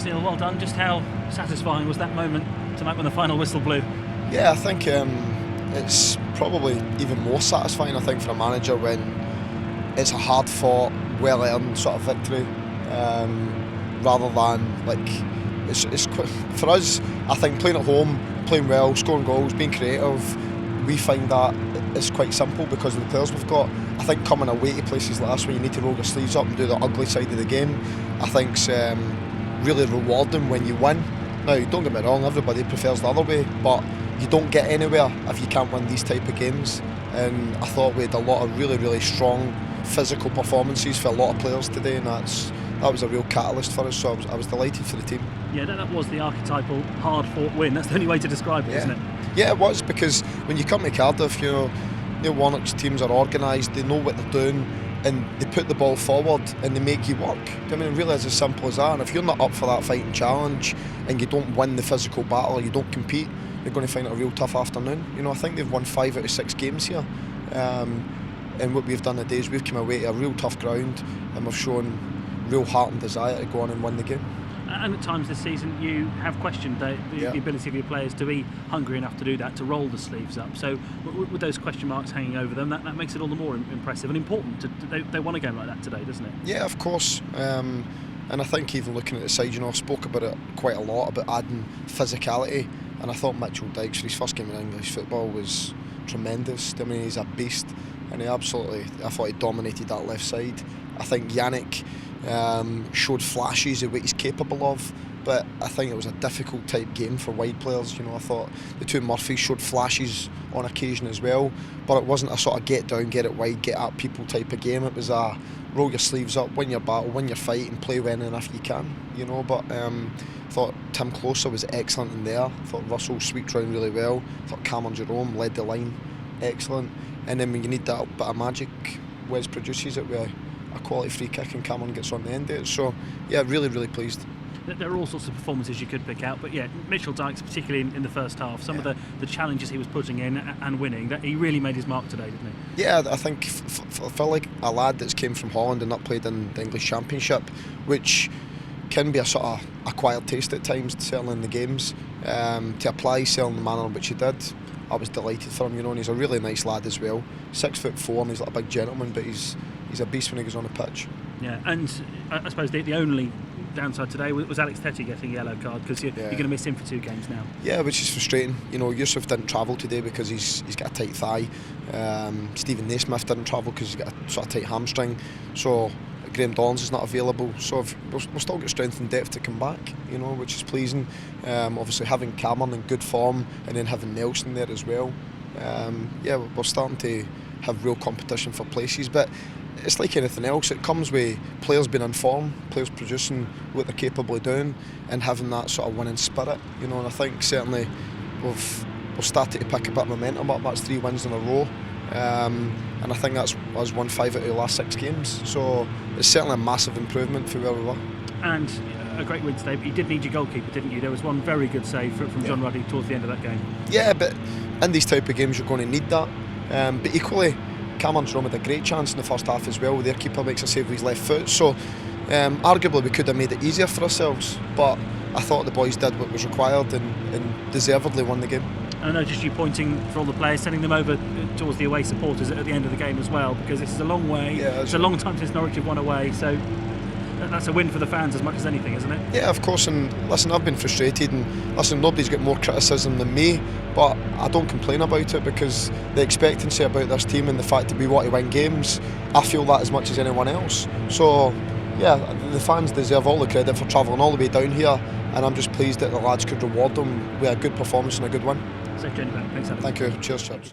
Thanks, Neil. Well done. Just how satisfying was that moment to make when the final whistle blew? Yeah, I think it's probably even more satisfying, I think, for a manager when it's a hard-fought, well-earned sort of victory, rather than it's quite, for us. I think playing at home, playing well, scoring goals, being creative, we find that it's quite simple because of the players we've got. I think coming away to places like this where you need to roll your sleeves up and do the ugly side of the game, I think's really rewarding when you win. Now, don't get me wrong, everybody prefers the other way, but you don't get anywhere if you can't win these type of games. And I thought we had a lot of really, really strong physical performances for a lot of players today, and that was a real catalyst for us. So I was delighted for the team. Yeah, that was the archetypal hard-fought win. That's the only way to describe it, isn't it? Yeah, it was, because when you come to Cardiff, Neil Warnock's teams are organised, they know what they're doing, and they put the ball forward and they make you work. I mean, it really is as simple as that. And if you're not up for that fighting challenge and you don't win the physical battle, or you don't compete, you're going to find it a real tough afternoon. I think they've won 5 out of 6 games here. And what we've done today is we've come away to a real tough ground, and we've shown real heart and desire to go on and win the game. And at times this season you have questioned the ability of your players to be hungry enough to do that, to roll the sleeves up. So with those question marks hanging over them, that makes it all the more impressive and important. They won a game like that today, doesn't it? Yeah, of course. And I think even looking at the side, I spoke about it quite a lot, about adding physicality. And I thought Mitchell Dykes, for his first game in English football, was tremendous. I mean, he's a beast, and I thought he dominated that left side. I think Yannick showed flashes of what he's capable of, but I think it was a difficult type game for wide players. I thought the two Murphys showed flashes on occasion as well, but it wasn't a sort of get down, get it wide, get at people type of game. It was a roll your sleeves up, win your battle, win your fight, and play when and if you can. But I thought Tim Closer was excellent in there. I thought Russell sweeped round really well. I thought Cameron Jerome led the line excellent. And then when you need that bit of magic, Wes produces it with a quality free kick, and Cameron gets on the end of it. So yeah, really, really pleased. There are all sorts of performances you could pick out, but yeah, Mitchell Dykes, particularly in the first half, some of the challenges he was putting in and winning, that he really made his mark today, didn't he? Yeah, I think for like a lad that's came from Holland and not played in the English Championship, which can be a sort of acquired taste at times, certainly in the games, to apply certainly in the manner in which he did, I was delighted for him, and he's a really nice lad as well. 6'4", and he's like a big gentleman, but he's a beast when he goes on the pitch. Yeah, and I suppose the only downside today was Alex Tetty getting a yellow card, because you're going to miss him for 2 games now. Yeah, which is frustrating. Yusuf didn't travel today because he's got a tight thigh. Stephen Naismith didn't travel because he's got a sort of tight hamstring. So Graham Dorrans is not available. So we'll still get strength and depth to come back, which is pleasing. Obviously having Cameron in good form, and then having Nelson there as well. We're starting to have real competition for places, but it's like anything else. It comes with players being in form, players producing what they're capable of doing, and having that sort of winning spirit. And I think certainly we've started to pick a bit of momentum up. That's 3 wins in a row, and I think that's us won 5 out of the last 6 games. So it's certainly a massive improvement from where we were. And a great win today, but you did need your goalkeeper, didn't you? There was one very good save from John Ruddy towards the end of that game. Yeah, but in these type of games you're going to need that. But equally, Cameron Jerome had a great chance in the first half as well. Their keeper makes a save with his left foot. So arguably we could have made it easier for ourselves, but I thought the boys did what was required and deservedly won the game. And I noticed you pointing for all the players, sending them over towards the away supporters at the end of the game as well, because this is a long way. Yeah, it's a long time since Norwich have won away, so that's a win for the fans as much as anything, isn't it? Yeah, of course. And listen, I've been frustrated, and listen, nobody's got more criticism than me, but I don't complain about it, because the expectancy about this team and the fact that we want to win games, I feel that as much as anyone else. So yeah, the fans deserve all the credit for travelling all the way down here, and I'm just pleased that the lads could reward them with a good performance and a good win. Safe journey back. Thanks, Adam. Thank you. Cheers, chaps.